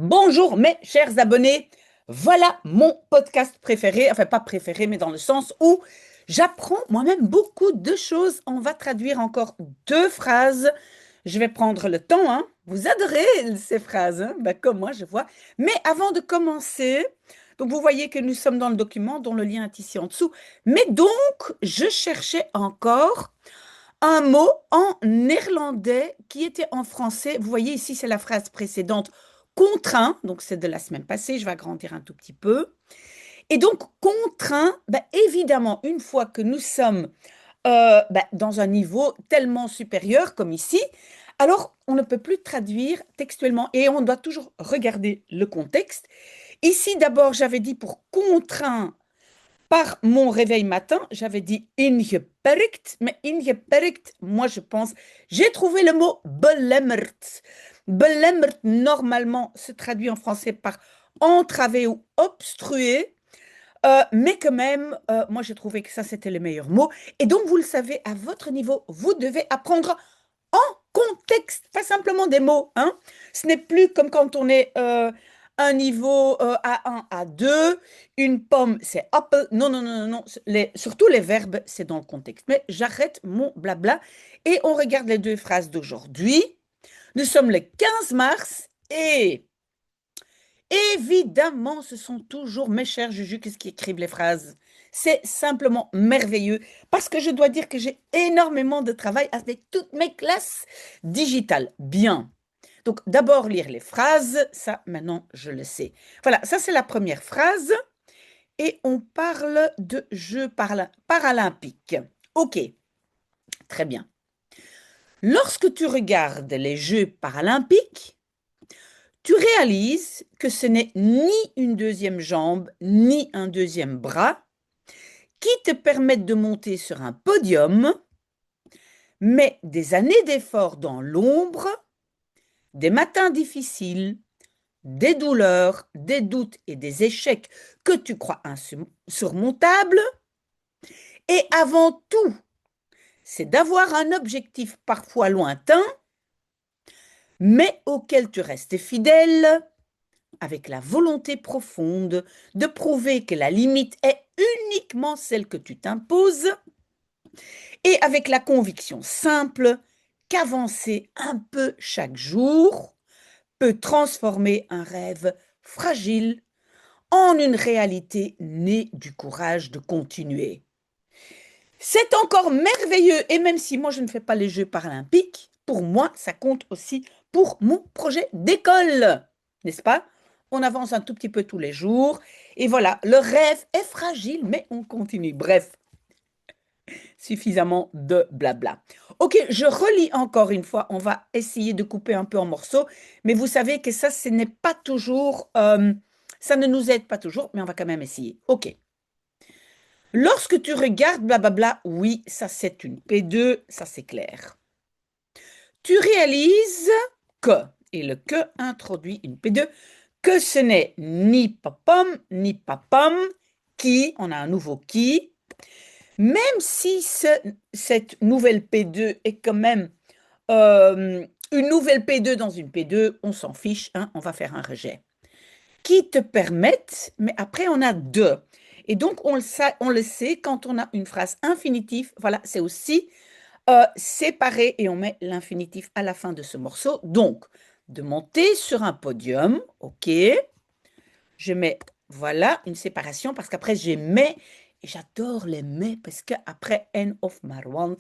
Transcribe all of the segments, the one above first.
Bonjour mes chers abonnés, voilà mon podcast préféré, enfin pas préféré mais dans le sens où j'apprends moi-même beaucoup de choses. On va traduire encore deux phrases. Je vais prendre le temps, hein. Vous adorez ces phrases, hein, ben, comme moi je vois. Mais avant de commencer, donc vous voyez que nous sommes dans le document dont le lien est ici en dessous. Mais donc, je cherchais encore un mot en néerlandais qui était en français. Vous voyez ici, c'est la phrase précédente. Contraint, donc c'est de la semaine passée, je vais agrandir un tout petit peu. Et donc, contraint, ben, évidemment, une fois que nous sommes ben, dans un niveau tellement supérieur comme ici, alors on ne peut plus traduire textuellement et on doit toujours regarder le contexte. Ici, d'abord, j'avais dit pour contraint, par mon réveil matin, j'avais dit ingeperkt, mais ingeperkt, moi je pense, j'ai trouvé le mot belemmerd. Belemmerd, normalement, se traduit en français par entraver ou obstruer, mais quand même, moi j'ai trouvé que ça c'était le meilleur mot. Et donc, vous le savez, à votre niveau, vous devez apprendre en contexte, pas simplement des mots, hein. Ce n'est plus comme quand on est un niveau A1, A2, une pomme, c'est apple. Non, non, non, non, non. Surtout les verbes, c'est dans le contexte. Mais j'arrête mon blabla et on regarde les deux phrases d'aujourd'hui. Nous sommes le 15 mars et évidemment, ce sont toujours mes chers Juju qui écrivent les phrases. C'est simplement merveilleux parce que je dois dire que j'ai énormément de travail avec toutes mes classes digitales. Bien. Donc, d'abord lire les phrases, ça maintenant je le sais. Voilà, ça c'est la première phrase et on parle de Jeux paralympiques. Ok, très bien. Lorsque tu regardes les Jeux paralympiques, tu réalises que ce n'est ni une deuxième jambe, ni un deuxième bras qui te permettent de monter sur un podium, mais des années d'efforts dans l'ombre, des matins difficiles, des douleurs, des doutes et des échecs que tu crois insurmontables, et avant tout, c'est d'avoir un objectif parfois lointain, mais auquel tu restes fidèle, avec la volonté profonde de prouver que la limite est uniquement celle que tu t'imposes, et avec la conviction simple qu'avancer un peu chaque jour peut transformer un rêve fragile en une réalité née du courage de continuer. C'est encore merveilleux, et même si moi je ne fais pas les Jeux paralympiques, pour moi ça compte aussi pour mon projet d'école, n'est-ce pas? On avance un tout petit peu tous les jours, et voilà, le rêve est fragile, mais on continue. Bref, suffisamment de blabla. Ok, je relis encore une fois, on va essayer de couper un peu en morceaux, mais vous savez que ça, ce n'est pas toujours, ça ne nous aide pas toujours, mais on va quand même essayer. Ok. Lorsque tu regardes blablabla, oui, ça c'est une P2, ça c'est clair. Tu réalises que, et le que introduit une P2, que ce n'est ni papam, ni papam, qui, on a un nouveau qui, même si cette nouvelle P2 est quand même une nouvelle P2 dans une P2, on s'en fiche, hein, on va faire un rejet. Qui te permettent, mais après on a deux. Et donc on le sait quand on a une phrase infinitive, voilà, c'est aussi séparé et on met l'infinitif à la fin de ce morceau. Donc, de monter sur un podium, ok, je mets, voilà, une séparation parce qu'après j'ai mais, et j'adore les mais parce qu'après N of Marwand,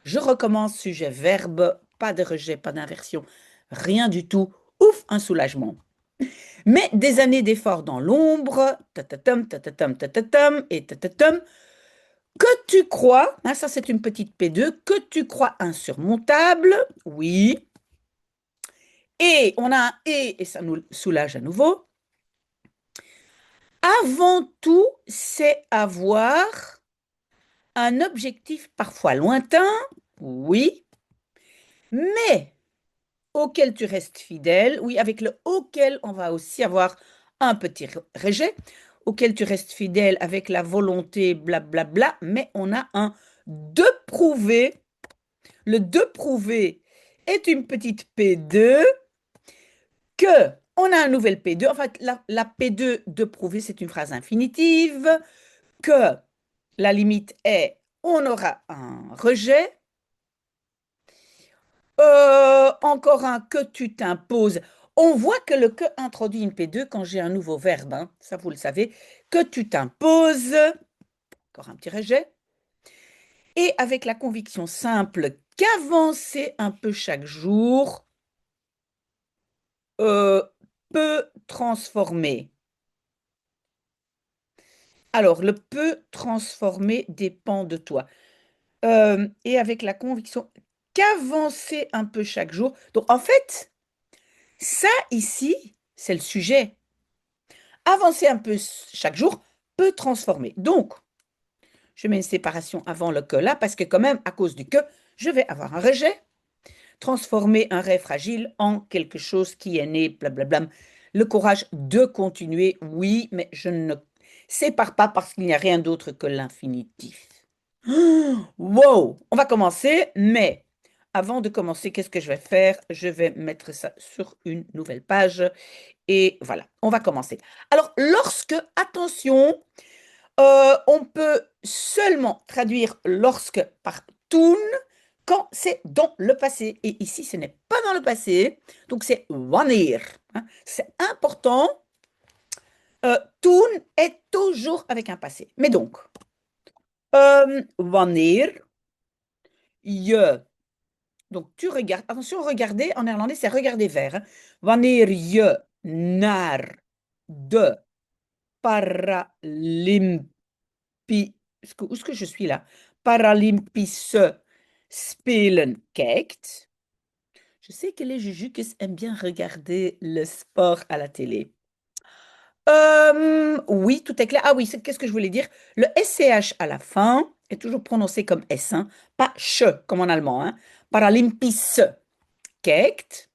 je recommence sujet verbe, pas de rejet, pas d'inversion, rien du tout. Ouf, un soulagement. Mais des années d'efforts dans l'ombre, tatatam, tatatam, tatatam, et tatatam, que tu crois, hein, ça c'est une petite P2, que tu crois insurmontable, oui. Et on a un et ça nous soulage à nouveau. Avant tout, c'est avoir un objectif parfois lointain, oui, mais auquel tu restes fidèle. Oui, avec le auquel, on va aussi avoir un petit rejet, auquel tu restes fidèle avec la volonté, blablabla, mais on a un de prouver. Le de prouver est une petite P2 que On a un nouvel P2. En fait, la P2 de prouver, c'est une phrase infinitive. Que la limite est, on aura un rejet. Encore un que tu t'imposes. On voit que le que introduit une P2 quand j'ai un nouveau verbe, hein. Ça vous le savez. Que tu t'imposes. Encore un petit rejet. Et avec la conviction simple qu'avancer un peu chaque jour euh, peut transformer. Alors, le peut transformer dépend de toi. Et avec la conviction qu'avancer un peu chaque jour. Donc, en fait, ça ici, c'est le sujet. Avancer un peu chaque jour peut transformer. Donc, je mets une séparation avant le que là, parce que quand même, à cause du que, je vais avoir un rejet. Transformer un rêve fragile en quelque chose qui est né, blablabla. Le courage de continuer, oui, mais je ne sépare pas parce qu'il n'y a rien d'autre que l'infinitif. Wow! On va commencer, mais avant de commencer, qu'est-ce que je vais faire? Je vais mettre ça sur une nouvelle page et voilà, on va commencer. Alors, lorsque, attention, on peut seulement traduire lorsque par tun quand c'est dans le passé. Et ici, ce n'est pas dans le passé, donc c'est wanneer, hein. C'est important. Tun est toujours avec un passé. Mais donc, wanneer je, donc tu regardes, attention, regarder en néerlandais, c'est regarder vers, hein. Wanneer je naar de Paralympique, où est-ce que je suis là? Paralympische Spelen kijkt. Je sais que les Jujuks aiment bien regarder le sport à la télé. Oui, tout est clair. Ah oui, qu'est-ce que je voulais dire? Le SCH à la fin est toujours prononcé comme S, hein, pas CH comme en allemand, hein. Paralympische kijkt,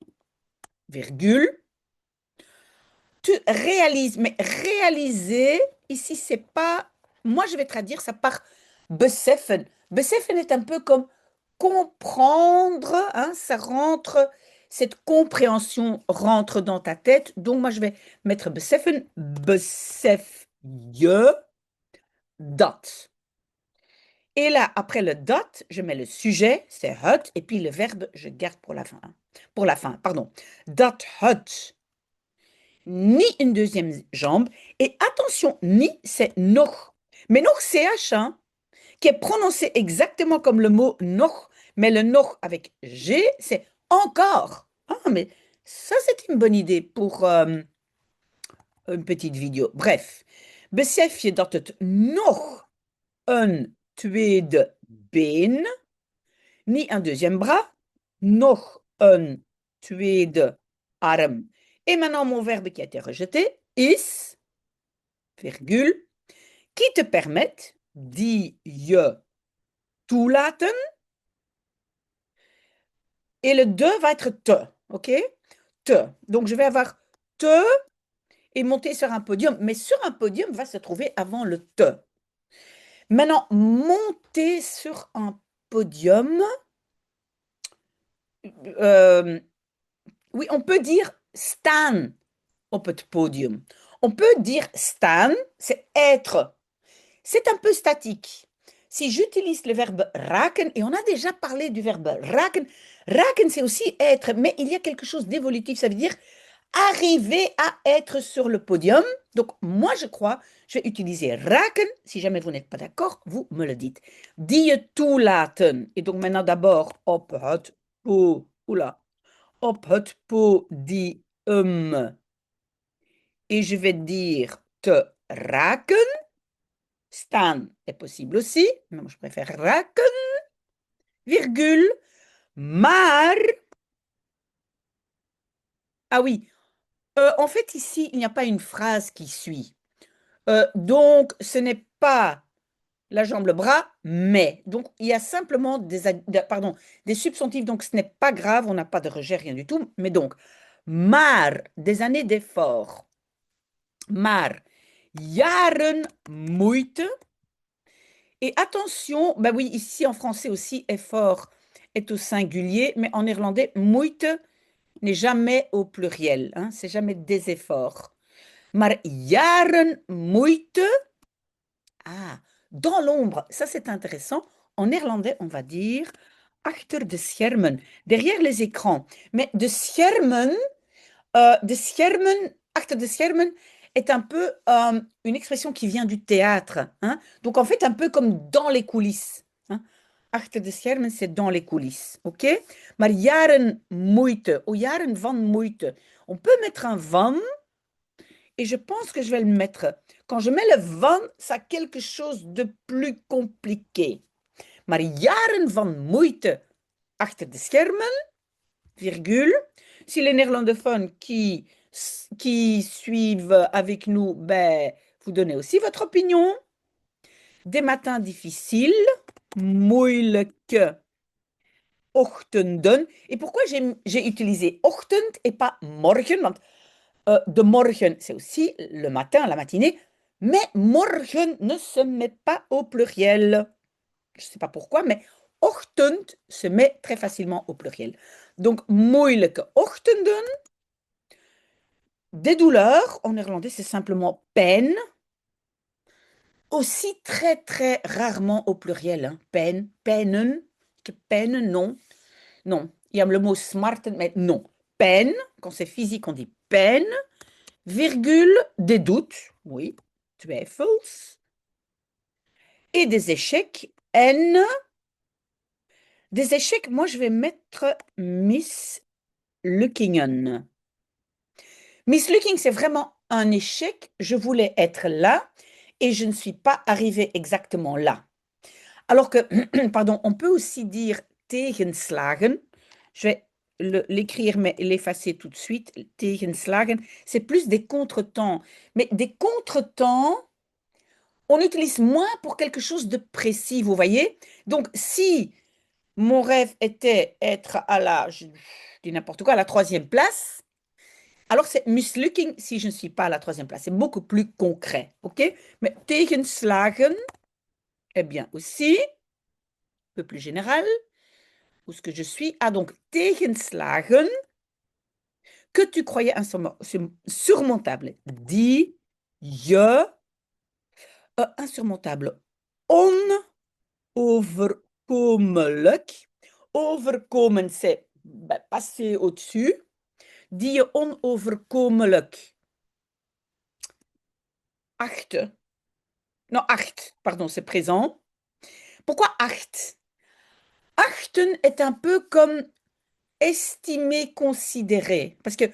virgule. Tu réalises, mais réaliser, ici, c'est pas. Moi, je vais traduire ça par beseffen. Beseffen est un peu comme comprendre, hein, ça rentre, cette compréhension rentre dans ta tête. Donc, moi, je vais mettre beseffen, besef je, dat. Et là, après le dat, je mets le sujet, c'est het, et puis le verbe, je garde pour la fin. Pour la fin, pardon. Dat het ni une deuxième jambe. Et attention, ni, c'est noch. Mais noch, CH, hein, qui est prononcé exactement comme le mot noch, mais le noch avec G, c'est encore. Ah, mais ça, c'est une bonne idée pour une petite vidéo. Bref, besef je dat het nog een tweede been, ni un deuxième bras, nog een tweede arm. Et maintenant, mon verbe qui a été rejeté, is, virgule, qui te permettent, die je toelaten. Et le de va être te, ok? Te. Donc, je vais avoir te et monter sur un podium. Mais sur un podium va se trouver avant le te. Maintenant, monter sur un podium, oui, on peut dire staan op het podium. On peut dire staan, c'est être. C'est un peu statique. Si j'utilise le verbe raken, et on a déjà parlé du verbe raken, raken c'est aussi être, mais il y a quelque chose d'évolutif, ça veut dire arriver à être sur le podium. Donc moi je crois, je vais utiliser raken. Si jamais vous n'êtes pas d'accord, vous me le dites. Die je toelaten. Et donc maintenant d'abord op het op het podium. Et je vais dire te raken. Staan est possible aussi, mais moi je préfère raken, virgule, maar. Ah oui, en fait ici, il n'y a pas une phrase qui suit. Donc, ce n'est pas la jambe, le bras, mais. Donc, il y a simplement des substantifs, donc ce n'est pas grave, on n'a pas de rejet, rien du tout. Mais donc, maar, des années d'effort. Maar, jaren moeite. Et attention, ben oui, ici en français aussi, effort est au singulier, mais en néerlandais, moeite n'est jamais au pluriel, hein, c'est jamais des efforts. Maar jaren moeite, ah, dans l'ombre, ça c'est intéressant. En néerlandais, on va dire achter de schermen, derrière les écrans. Mais de schermen, achter de schermen est un peu une expression qui vient du théâtre, hein. Donc en fait, un peu comme dans les coulisses, hein. Achter de schermen, c'est dans les coulisses, ok? Maar jaren moeite, ou jaren van moeite. On peut mettre un van, et je pense que je vais le mettre. Quand je mets le van, ça a quelque chose de plus compliqué. Maar jaren van moeite achter de schermen, virgule. Si les néerlandophones qui suivent avec nous, ben, vous donnez aussi votre opinion. Des matins difficiles, moeilijke ochtenden. Et pourquoi j'ai utilisé ochtend et pas morgen? Want de morgen, c'est aussi le matin, la matinée. Mais morgen ne se met pas au pluriel. Je ne sais pas pourquoi, mais ochtend se met très facilement au pluriel. Donc, moeilijke ochtenden. Des douleurs, en néerlandais, c'est simplement peine. Aussi très, très rarement au pluriel, hein. Peine, peinen, que peine, non. Non, il y a le mot smarten, mais non. Peine, quand c'est physique, on dit peine, virgule, des doutes, oui, twijfels, et des échecs, N. Des échecs, moi, je vais mettre Miss Luckingen. Miss Lucking, c'est vraiment un échec. Je voulais être là et je ne suis pas arrivée exactement là. Alors que, pardon, on peut aussi dire tegenslagen. Je vais l'écrire mais l'effacer tout de suite. Tegenslagen, c'est plus des contretemps. Mais des contretemps, on utilise moins pour quelque chose de précis, vous voyez? Donc, si mon rêve était être à je dis n'importe quoi, à la troisième place, alors c'est mislukking si je ne suis pas à la troisième place. C'est beaucoup plus concret, ok? Mais tegenslagen, eh bien aussi, un peu plus général, où est-ce que je suis? Ah donc, tegenslagen, que tu croyais surmontable. Die je insurmontable. Onoverkomelijk. Overkomen, c'est ben, passer au-dessus. Die je onoverkomelijk. Achte. Non, acht, pardon, c'est présent. Pourquoi acht? Achten est un peu comme estimer, considérer. Parce que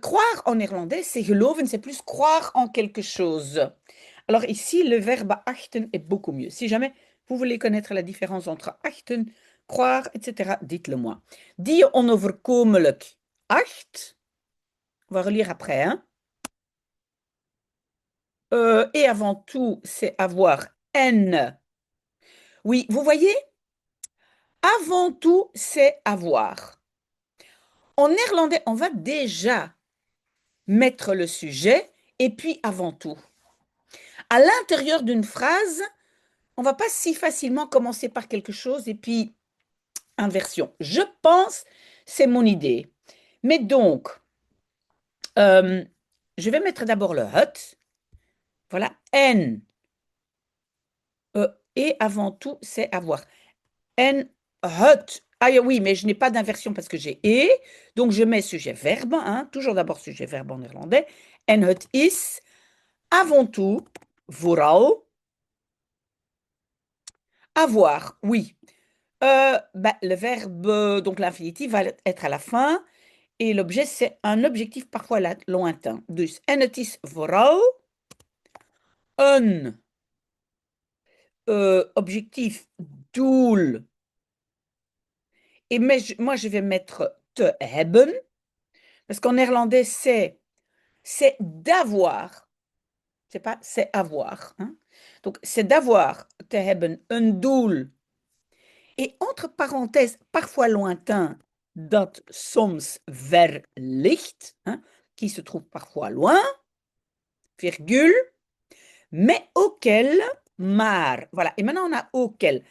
croire en néerlandais, c'est geloven, c'est plus croire en quelque chose. Alors ici, le verbe achten est beaucoup mieux. Si jamais vous voulez connaître la différence entre achten, croire, etc., dites-le moi. Die onoverkomelijk acht. On va relire après, hein. Et avant tout, c'est avoir N. Oui, vous voyez, avant tout, c'est avoir. En néerlandais, on va déjà mettre le sujet et puis avant tout. À l'intérieur d'une phrase, on ne va pas si facilement commencer par quelque chose et puis inversion. Je pense, c'est mon idée. Mais donc, je vais mettre d'abord le hut. Voilà, N. Et avant tout, c'est avoir. N, hut. Ah oui, mais je n'ai pas d'inversion parce que j'ai et. Donc, je mets sujet-verbe. Hein, toujours d'abord sujet-verbe en néerlandais. En het is, avant tout, vooral. Avoir, oui. Le verbe, donc l'infinitif, va être à la fin. Et l'objet, c'est un objectif parfois lointain. Dus, en het is vooral een objectif doel. Et moi, je vais mettre te hebben. Parce qu'en néerlandais, c'est d'avoir. C'est pas c'est avoir. Hein? Donc, c'est d'avoir, te hebben, un doel. Et entre parenthèses, parfois lointain, dat soms ver ligt, hein, qui se trouve parfois loin, virgule, mais auquel, maar. Voilà, et maintenant on a auquel.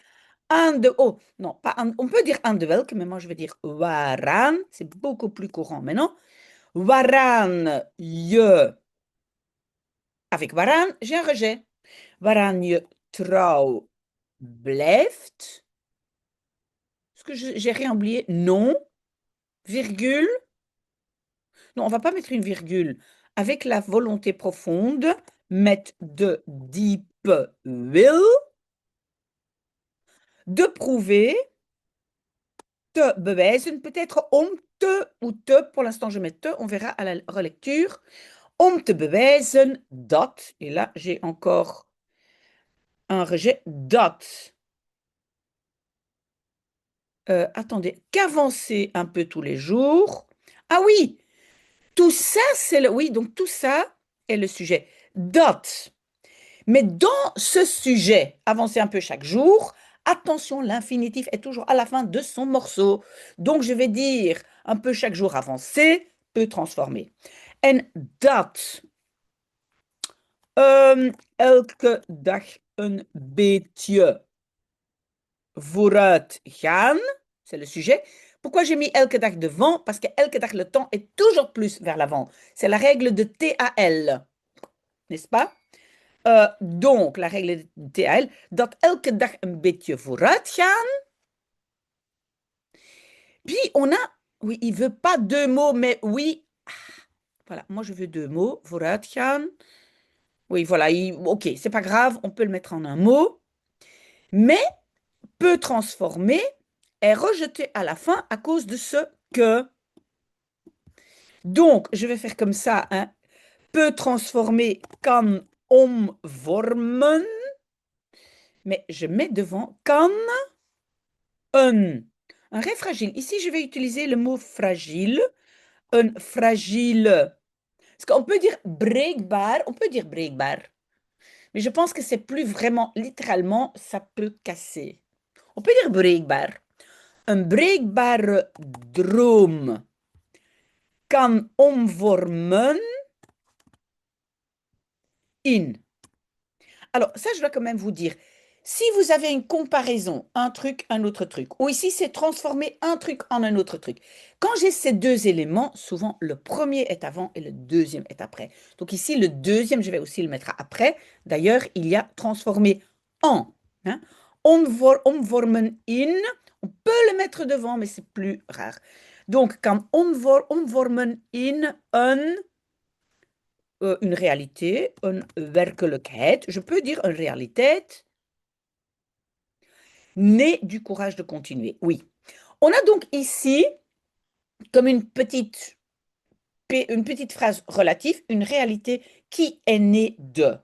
Aan de, oh, non, pas aan, on peut dire aan de welke, mais moi je vais dire waaraan. C'est beaucoup plus courant maintenant. Waaraan je, avec waaraan, j'ai un rejet. Waaraan je trouw blijft. Est-ce que j'ai rien oublié? Non. Virgule. Non, on va pas mettre une virgule. Avec la volonté profonde, met de diepe wil de prouver, te bewijzen, peut-être om te ou te, pour l'instant je mets te, on verra à la relecture, om te bewijzen dat, et là j'ai encore un rejet, dat. Attendez, qu'avancer un peu tous les jours. Ah oui, tout ça c'est le, oui, donc tout ça est le sujet. Dat. Mais dans ce sujet, avancer un peu chaque jour, attention, l'infinitif est toujours à la fin de son morceau. Donc, je vais dire un peu chaque jour avancer, peut transformer. En dat elke dag een beetje vooruit gaan, c'est le sujet. Pourquoi j'ai mis elke dag devant? Parce que elke dag, le temps est toujours plus vers l'avant. C'est la règle de TAL, n'est-ce pas? Donc, la règle de TAL, dat elke dag een beetje vooruit gaan. Puis, on a, oui, il veut pas deux mots, mais oui. Voilà, moi je veux deux mots, vooruit gaan. Oui, voilà, ok, c'est pas grave, on peut le mettre en un mot. Mais, peut transformer est rejeté à la fin à cause de ce que. Donc, je vais faire comme ça, hein. Peut transformer kan omvormen. Mais je mets devant kan un ré fragile. Ici, je vais utiliser le mot fragile. Un fragile. Parce qu'on peut dire breekbaar, on peut dire breekbaar. Mais je pense que c'est plus vraiment, littéralement, ça peut casser. On peut dire breekbaar. Een breekbare droom kan omvormen in. Alors, ça, je dois quand même vous dire, si vous avez une comparaison, un autre truc, ou ici, c'est transformer un truc en un autre truc. Quand j'ai ces deux éléments, souvent, le premier est avant et le deuxième est après. Donc ici, le deuxième, je vais aussi le mettre après. D'ailleurs, il y a transformer en. Hein. Omvormen in, on peut le mettre devant, mais c'est plus rare. Donc, kan omvormen in une réalité, een werkelijkheid. Je peux dire une réalité née du courage de continuer. Oui. On a donc ici, comme une petite phrase relative, une réalité qui est née de.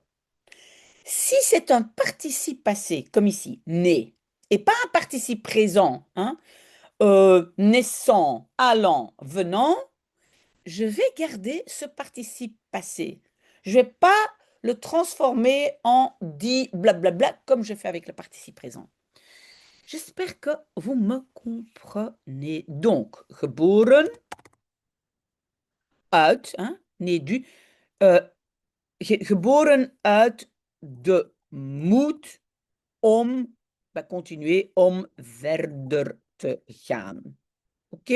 Si c'est un participe passé, comme ici, né, et pas un participe présent, hein, naissant, allant, venant, je vais garder ce participe passé. Je ne vais pas le transformer en dit blablabla comme je fais avec le participe présent. J'espère que vous me comprenez. Donc, geboren, uit, hein, né du, geboren uit de moed om, continuer, om verder te gaan. OK?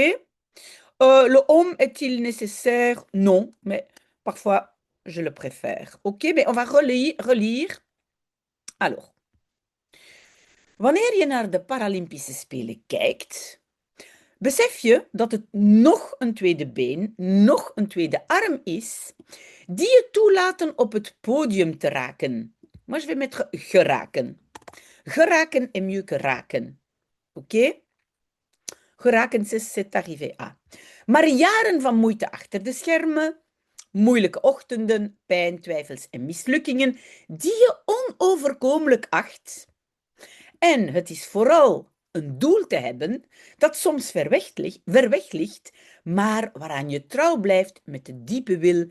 Le om est-il nécessaire? Non, mais parfois je le préfère. OK, mais on va relire. Alors, wanneer je naar de Paralympische Spelen kijkt, besef je dat het nog een tweede been, nog een tweede arm is, die je toelaten op het podium te raken. Moi, je vais mettre geraken. Geraken est mieux que raken. OK? Geraken, c'est arrivé à. Maar jaren van moeite achter de schermen, moeilijke ochtenden, pijn, twijfels en mislukkingen, die je onoverkomelijk acht. En het is vooral een doel te hebben dat soms ver weg ligt, maar waaraan je trouw blijft met de diepe wil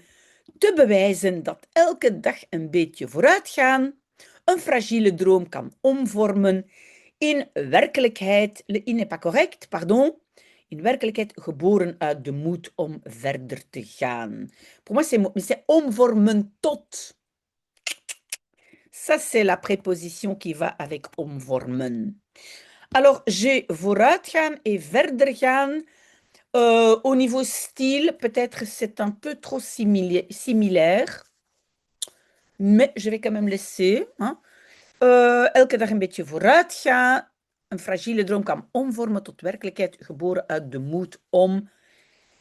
te bewijzen dat elke dag een beetje vooruitgaan een fragiele droom kan omvormen in werkelijkheid, in n'est pas correct, pardon, in werkelijkheid geboren uit de moed om verder te gaan. Pour moi, c'est omvormen tot. Ça, c'est la préposition qui va avec omvormen. Alors, j'ai vooruit gaan et verder gaan. Au niveau style, peut-être c'est un peu trop similaire, mais je vais quand même laisser. Hein. Elke dag een beetje vooruit gaan. Een fragiele droom kan omvormen tot werkelijkheid, geboren uit de moed om.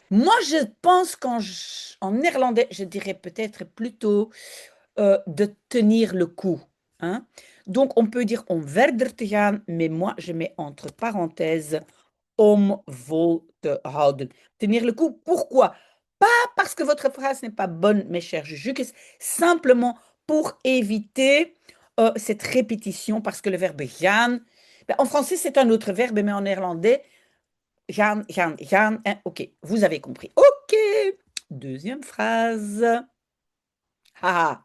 Moi, je pense en néerlandais, je dirais peut-être plutôt de tenir le coup. Hein. Donc, on peut dire om verder te gaan, mais moi, je mets entre parenthèses om vol te houden. Tenir le coup, pourquoi? Pas parce que votre phrase n'est pas bonne, mes chers Jujuks, simplement pour éviter cette répétition, parce que le verbe gaan, ben, en français, c'est un autre verbe, mais en néerlandais, gaan, gaan, gaan. Hein, ok, vous avez compris. Ok, deuxième phrase. Ah,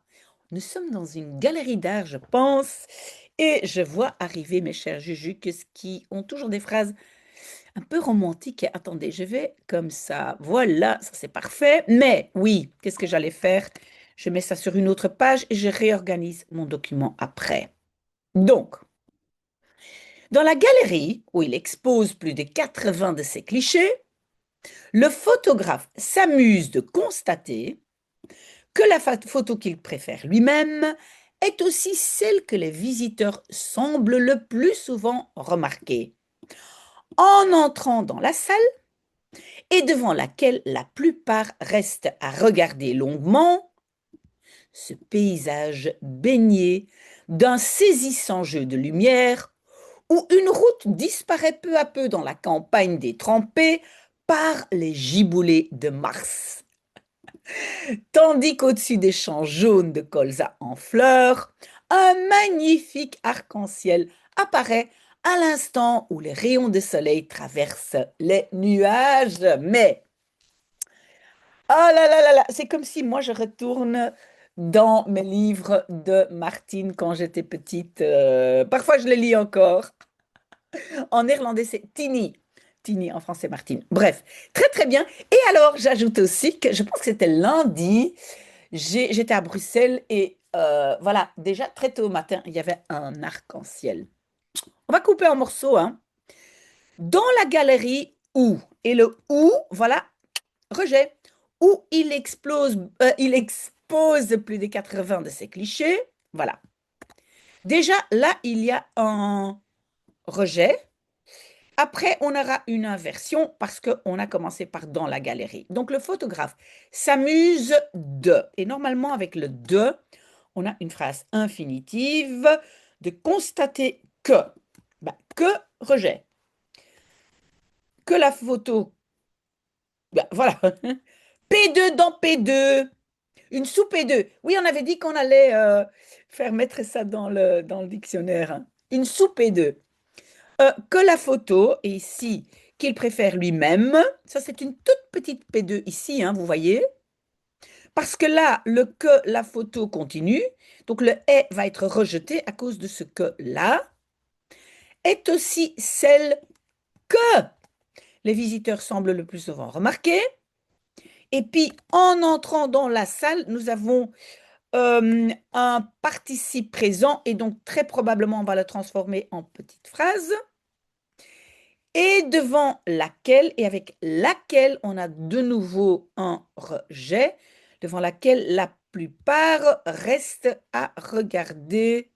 nous sommes dans une galerie d'art, je pense, et je vois arriver mes chers Jujuks qui ont toujours des phrases un peu romantiques. Et attendez, je vais comme ça. Voilà, ça c'est parfait. Mais oui, qu'est-ce que j'allais faire? Je mets ça sur une autre page et je réorganise mon document après. Donc, dans la galerie où il expose plus de 80 de ses clichés, le photographe s'amuse de constater que la photo qu'il préfère lui-même est aussi celle que les visiteurs semblent le plus souvent remarquer. En entrant dans la salle et devant laquelle la plupart restent à regarder longuement, ce paysage baigné d'un saisissant jeu de lumière où une route disparaît peu à peu dans la campagne détrempée par les giboulées de Mars. Tandis qu'au-dessus des champs jaunes de colza en fleurs, un magnifique arc-en-ciel apparaît à l'instant où les rayons de soleil traversent les nuages. Mais, oh là là là là, c'est comme si moi je retourne dans mes livres de Martine quand j'étais petite. Parfois je les lis encore. En néerlandais, c'est Tini. Tini, en français, Martine. Bref, très très bien. Et alors, j'ajoute aussi que je pense que c'était lundi. J'étais à Bruxelles et voilà, déjà très tôt au matin, il y avait un arc-en-ciel. On va couper en morceaux, hein. Dans la galerie où, et le où, voilà, rejet, où il expose plus de 80 de ses clichés, voilà. Déjà, là, il y a un rejet. Après, on aura une inversion parce qu'on a commencé par dans la galerie. Donc, le photographe s'amuse de. Et normalement, avec le de, on a une phrase infinitive de constater que. Ben, que rejet. Que la photo. Ben, voilà. P2 dans P2. Une sous P2. Oui, on avait dit qu'on allait faire mettre ça dans le dictionnaire. Hein. Une sous P2. Que la photo, et ici, qu'il préfère lui-même. Ça, c'est une toute petite P2 ici, hein, vous voyez. Parce que là, le que la photo continue, donc le est va être rejeté à cause de ce que-là, est aussi celle que les visiteurs semblent le plus souvent remarquer. Et puis, en entrant dans la salle, nous avons un participe présent, et donc très probablement, on va le transformer en petite phrase. Et devant laquelle, et avec laquelle, on a de nouveau un rejet, devant laquelle la plupart restent à regarder.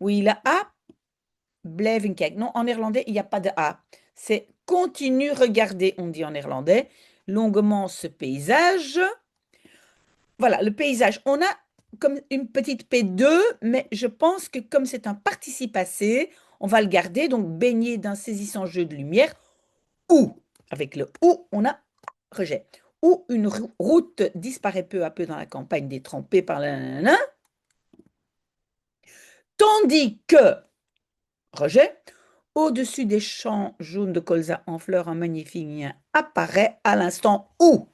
Oui, la A, blijven kijken. Non, en néerlandais, il n'y a pas de A. C'est continue regarder, on dit en néerlandais, longuement ce paysage. Voilà, le paysage. On a comme une petite P2, mais je pense que comme c'est un participe passé, on va le garder, donc baigné d'un saisissant jeu de lumière. Ou, avec le ou, on a rejet. Ou une route disparaît peu à peu dans la campagne détrempée par la nanana. Tandis que, rejet, au-dessus des champs jaunes de colza en fleurs, un magnifique lien apparaît à l'instant où.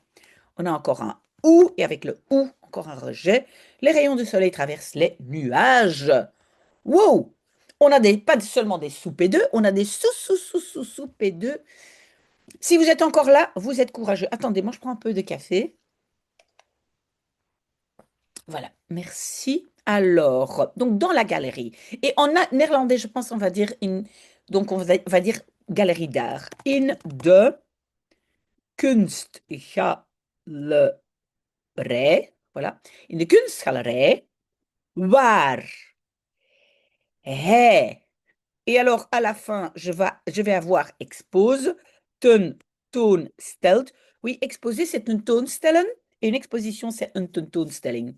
On a encore un ou, et avec le ou, encore un rejet. Les rayons du soleil traversent les nuages. Wow! On a pas seulement des sous P2, on a des sous P2. Si vous êtes encore là, vous êtes courageux. Attendez, moi je prends un peu de café. Voilà, merci. Alors, donc dans la galerie. Et en néerlandais, je pense on va dire donc on va dire galerie d'art. In de kunstgalerij. Voilà. In de kunstgalerij waar hij. Et alors, à la fin, je vais avoir expose, tentoonstelt. Oui, exposer, c'est een toonstellen. Et une exposition, c'est een tentoonstelling.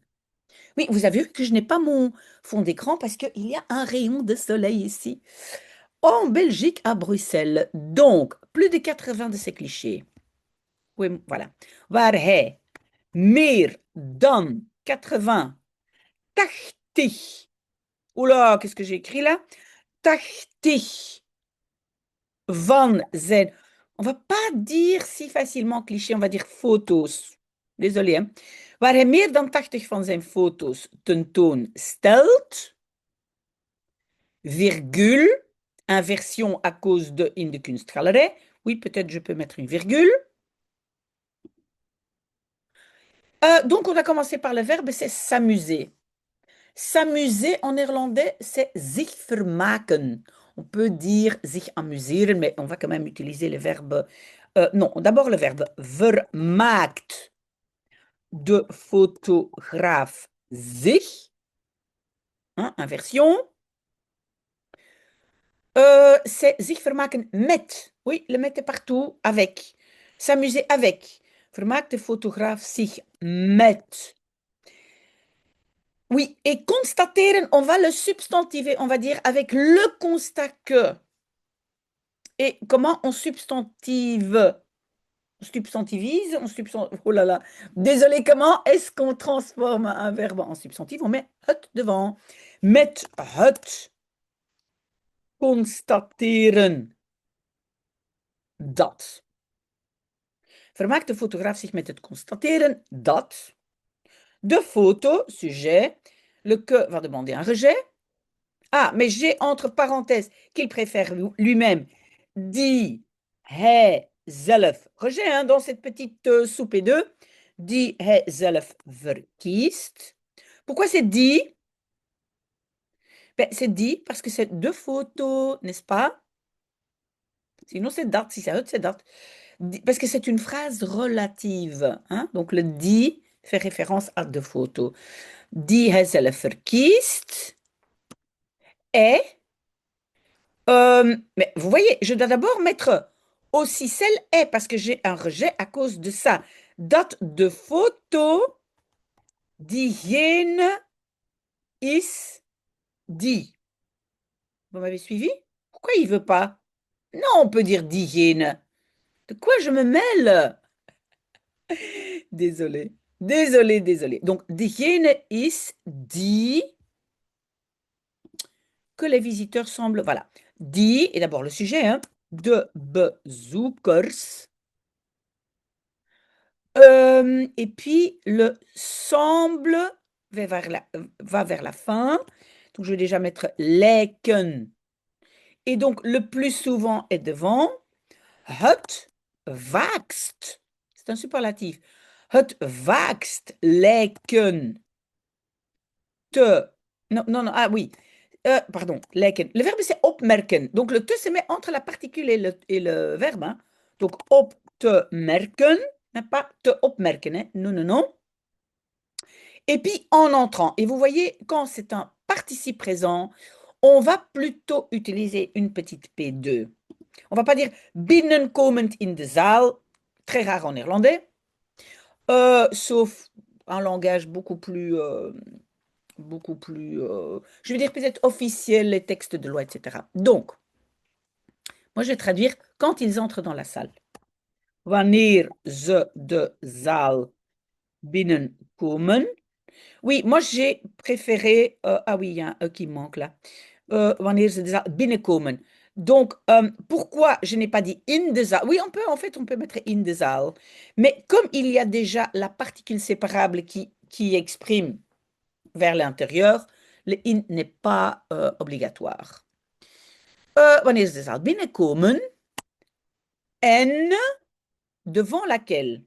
Oui, vous avez vu que je n'ai pas mon fond d'écran parce qu'il y a un rayon de soleil ici. En Belgique, à Bruxelles. Donc, plus de 80 de ces clichés. Oui, voilà. Waar hij meer dan 80, 80. Oula, qu'est-ce que j'ai écrit là? 80 van zijn. On va pas dire si facilement cliché, on va dire foto's. Désolé, hein. Waar hij meer dan 80 van zijn foto's tentoonstelt, virgule, inversion à cause de in de kunstgalerij. Oui, peut-être je peux mettre une virgule. Donc, on a commencé par le verbe, c'est s'amuser. S'amuser en néerlandais, c'est zich vermaken. On peut dire zich amuseren, mais on va quand même utiliser le verbe. Non, d'abord le verbe vermaakt de fotograaf zich. Hein, inversion. C'est zich vermaken met. Oui, le met est partout. Avec. S'amuser avec. Vermaakt de fotograaf zich met. Oui, et constateren, on va le substantiver, on va dire avec le constat que. Et comment on substantive? On substantivise, Oh là là. Désolé, comment est-ce qu'on transforme un verbe en substantif? On met het devant. Met het constateren dat. Vermaakt de fotograaf zich met het constateren dat de foto, sujet, le que va demander un rejet. Ah, mais j'ai entre parenthèses qu'il préfère lui-même, die hij zelf, rejet hein, dans cette petite soupe et deux, die hij zelf verkiest. Pourquoi c'est die? Ben, c'est dit parce que c'est deux photos, n'est-ce pas? Sinon, c'est dat. Si c'est het, c'est dat. Parce que c'est une phrase relative. Hein? Donc, le die fait référence à deux photos. Die hij zelf verkiest est. Mais vous voyez, je dois d'abord mettre aussi celle est parce que j'ai un rejet à cause de ça. Dat de photo, diegene is die. Vous m'avez suivi? Pourquoi il veut pas? Non, on peut dire diegene. De quoi je me mêle? Désolé. Désolé, désolé. Donc, diegene is die que les visiteurs semblent. Voilà. Die, et d'abord le sujet, hein, de bezoekers. Et puis, le semble va vers la fin. Donc, je vais déjà mettre lijken. Et donc, le plus souvent est devant. Het vaakst. C'est un superlatif. Het vaakst lijken te. Non, non, non, ah oui. Pardon, lijken. Le verbe, c'est opmerken. Donc, le te se met entre la particule et le verbe. Hein. Donc, op te merken. Pas te opmerken. Hein. Non, non, non. Et puis, en entrant. Et vous voyez, quand c'est un participe présent, on va plutôt utiliser une petite P2. On va pas dire binnenkomend in de zaal. Très rare en néerlandais. Sauf un langage beaucoup plus, je veux dire peut-être officiel, les textes de loi, etc. Donc, moi je vais traduire quand ils entrent dans la salle. Wanneer ze de zaal binnenkomen. Oui, moi j'ai préféré, ah oui, il y a un E qui manque là. Wanneer ze de zaal binnenkomen. Donc, pourquoi je n'ai pas dit in de zaal? Oui, en fait, on peut mettre in de zaal. Mais comme il y a déjà la particule séparable qui exprime vers l'intérieur, le in n'est pas obligatoire. Wanneer ze de zaal binnenkomen en devant laquelle?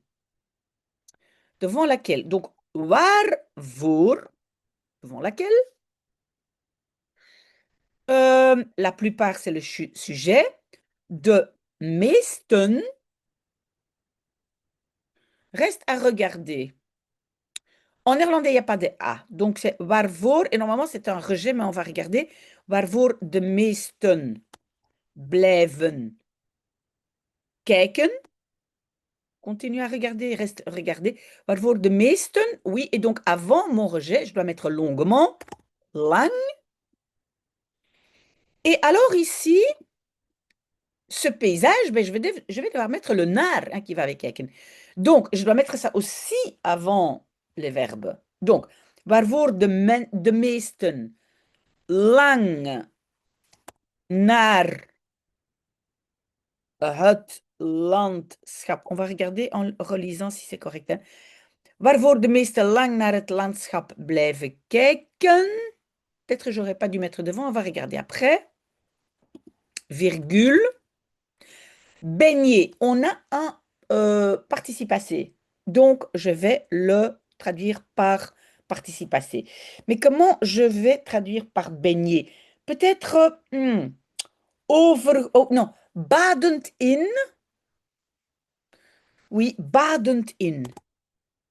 Devant laquelle? Donc, Waarvoor, devant laquelle. La plupart, c'est le sujet. De meesten, reste à regarder. En néerlandais, il n'y a pas de A. Donc, c'est waarvoor. Et normalement, c'est un rejet, mais on va regarder. Waarvoor de meesten blijven kijken. Continue à regarder, reste regarder. Waarvoor de meesten, oui. Et donc, avant mon rejet, je dois mettre longuement, lang. Et alors ici, ce paysage, ben, je vais devoir mettre le naar hein, qui va avec kijken. Donc, je dois mettre ça aussi avant les verbes. Donc, waarvoor de meesten lang naar het landschap. On va regarder en relisant si c'est correct. Hein. Waarvoor de meesten lang naar het landschap blijven kijken. Peut-être que j'aurais pas dû mettre devant, on va regarder après. Virgule. Baigner. On a un participe passé. Donc, je vais le traduire par participe passé. Mais comment je vais traduire par baigner? Peut-être over... Oh, non. Badend in. Oui, badend in.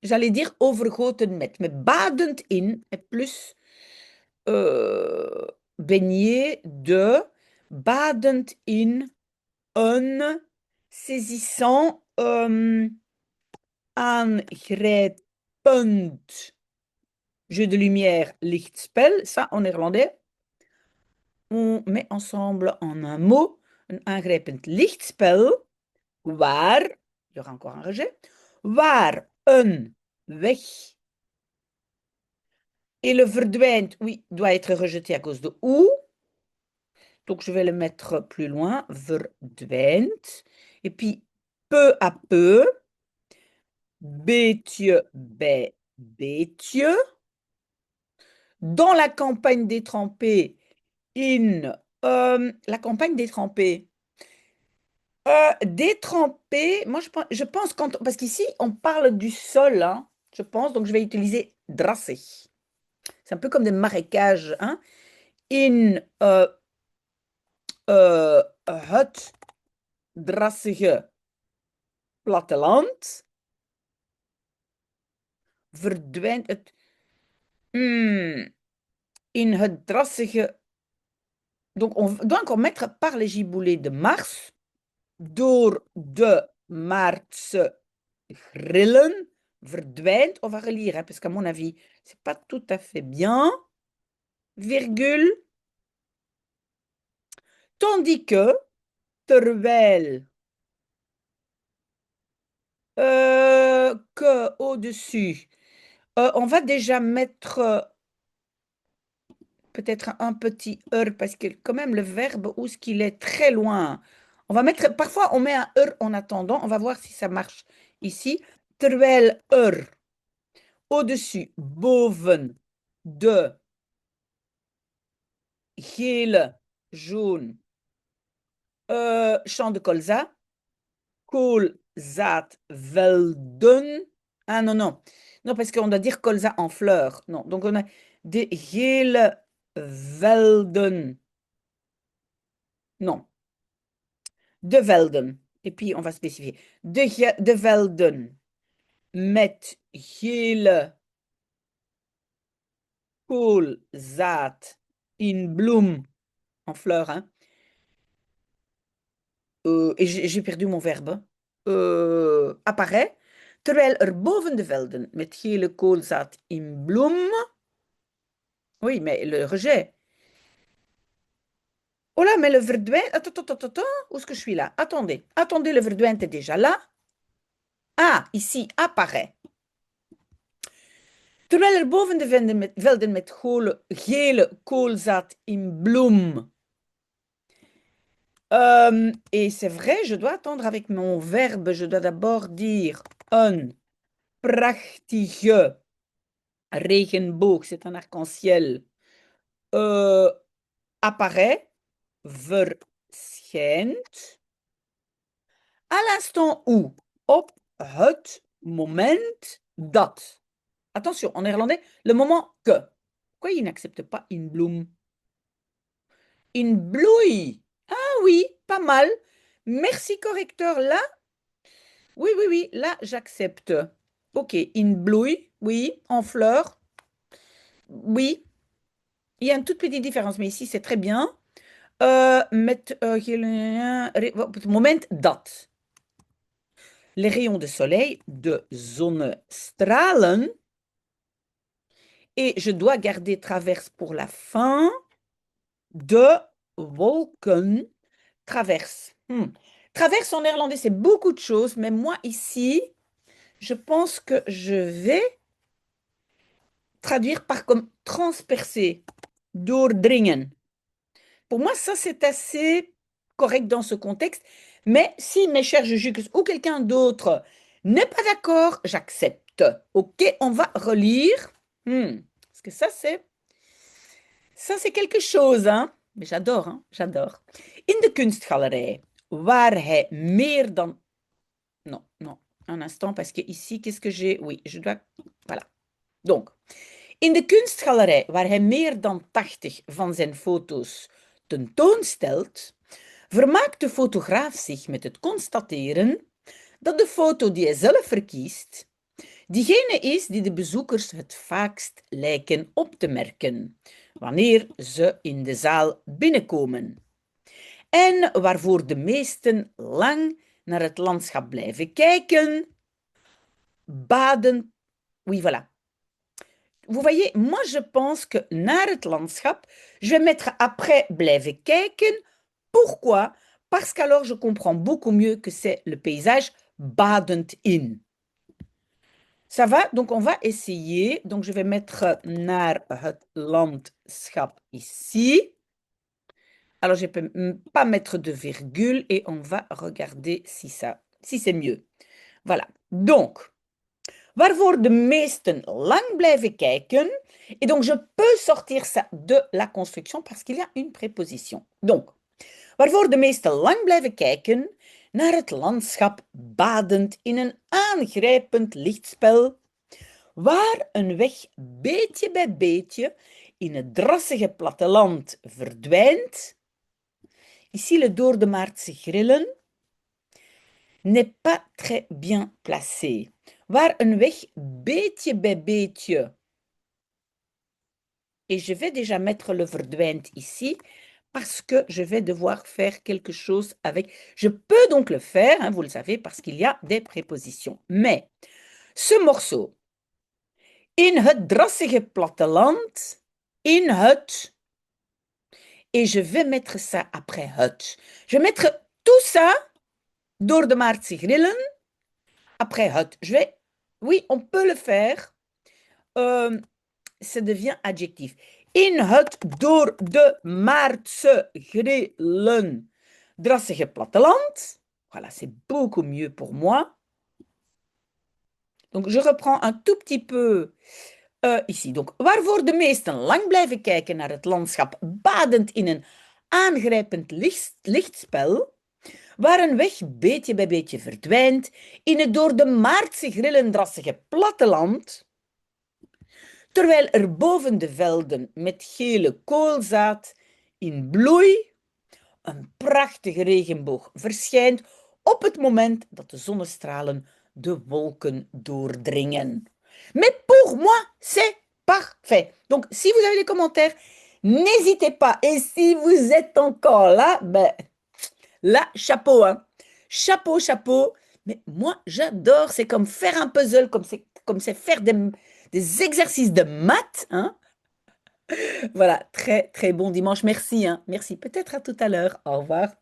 J'allais dire overgoten met. Mais badend in est plus baigner de. Badend in een saisissant aangrijpend jeu de lumière, lichtspel, ça en néerlandais. On met ensemble en un mot een aangrijpend lichtspel, waar, il y aura encore un rejet, waar een weg. Et le verdwijnt, oui, doit être rejeté à cause de ou. Donc je vais le mettre plus loin, verdwijnt. Et puis peu à peu, beetje bij beetje. Dans la campagne détrempée, la campagne détrempée. Détrempée, moi je pense quand, parce qu'ici on parle du sol, hein, je pense, donc je vais utiliser drassé. C'est un peu comme des marécages, hein. Het drassige platteland verdwijnt het. In het drassige. Donc, on doit encore mettre par les giboulées de mars, door de maartse grillen, verdwijnt. On va relire, hein, parce qu'à mon avis, c'est pas tout à fait bien. Virgule. Tandis que, terwijl, que au-dessus, on va déjà mettre peut-être un petit parce que quand même le verbe, où est-ce qu'il est très loin. On va mettre, parfois on met un en attendant, on va voir si ça marche ici. Terwijl au-dessus, boven, de, gele, jaune, champ de colza, koolzaadvelden. Ah non, non. Non, parce qu'on doit dire colza en fleurs. Non, donc on a des gele velden. Non. De velden. Et puis, on va spécifier. De velden met gele koolzaad in bloem, en fleurs, hein. Et j'ai perdu mon verbe. Apparaît. Terwijl boven de velden met gele koolzaad in bloem. Oui, mais le rejet. Oh là, mais le verdwijnt. Attends. Où est-ce que je suis là? Attendez. Attendez, le verdwijnt est déjà là. Ah, ici, apparaît. Terwijl boven de velden met gele koolzaad in bloem. Et c'est vrai, je dois attendre avec mon verbe. Je dois d'abord dire een prachtige regenboog. C'est un arc-en-ciel. Apparaît, verschijnt. À l'instant où, op het moment dat. Attention, en néerlandais, le moment que. Pourquoi il n'accepte pas in bloom? In bloei. Ah oui, pas mal. Merci, correcteur. Là, oui, oui, oui, là, j'accepte. Ok, in bloei, oui, en fleurs, oui. Il y a une toute petite différence, mais ici, c'est très bien. Moment dat. Les rayons de soleil, de zonnestralen. Et je dois garder traverse pour la fin. De wolken. Traverse. Traverse en néerlandais, c'est beaucoup de choses, mais moi ici, je pense que je vais traduire par comme transpercer, doordringen. Pour moi, ça, c'est assez correct dans ce contexte. Mais si mes chers Jujuks ou quelqu'un d'autre n'est pas d'accord, j'accepte. OK, on va relire. Parce que ça, c'est quelque chose, hein. Mais j'adore, hein, j'adore. In de kunstgalerij, waar hij meer dan... Non, non, un instant, parce que ici, qu'est-ce que j'ai? Oui, je dois... Voilà. Donc, in de kunstgalerij, waar hij meer dan 80 van zijn foto's tentoonstelt, vermaakt de fotograaf zich met het constateren dat de foto die hij zelf verkiest, diegene is die de bezoekers het vaakst lijken op te merken, wanneer ze in de zaal binnenkomen. En waarvoor de meesten lang naar het landschap blijven kijken, baden. Oui, voilà. Vous voyez, moi je pense que naar het landschap, je vais mettre après blijven kijken. Pourquoi? Parce qu'alors je comprends beaucoup mieux que c'est le paysage badend in. Ça va? Donc on va essayer. Donc je vais mettre naar het landschap ici. Alors je ne peux pas mettre de virgule et on va regarder si c'est mieux. Voilà. Donc, waarvoor de meesten lang blijven kijken. Et donc, je peux sortir ça de la construction parce qu'il y a une préposition. Donc, waarvoor de meesten lang blijven kijken naar het landschap badend in een aangrijpend lichtspel, waar een weg beetje bij beetje in het drassige platteland verdwijnt. Ici, le door de Maartse grillen n'est pas très bien placé. Waar een weg beetje bij beetje. Et je vais déjà mettre le verdwijnt ici parce que je vais devoir faire quelque chose avec. Je peux donc le faire, hein, vous le savez, parce qu'il y a des prépositions. Mais ce morceau, in het drassige platteland, in het, et je vais mettre ça après het. Je vais mettre tout ça door de Maartse grillen après het. Oui, on peut le faire. Ça devient adjectif. In het door de Maartse grillen drassige platteland. Voilà, c'est beaucoup mieux pour moi. Donc, je reprends un tout petit peu ici. Donc, waarvoor de meesten lang blijven kijken naar het landschap, badend in een aangrijpend lichtspel, waar een weg beetje bij beetje verdwijnt in het door de Maartse grillen drassige platteland, terwijl er boven de velden met gele koolzaad in bloei een prachtige regenboog verschijnt op het moment dat de zonnestralen de wolken doordringen. Mais pour moi, c'est parfait. Donc, si vous avez des commentaires, n'hésitez pas. Et si vous êtes encore là, ben, là, chapeau, hein. Chapeau, chapeau. Mais moi, j'adore. C'est comme faire un puzzle, comme c'est faire des exercices de maths, hein. Voilà, très, très bon dimanche. Merci, hein. Merci. Peut-être à tout à l'heure. Au revoir.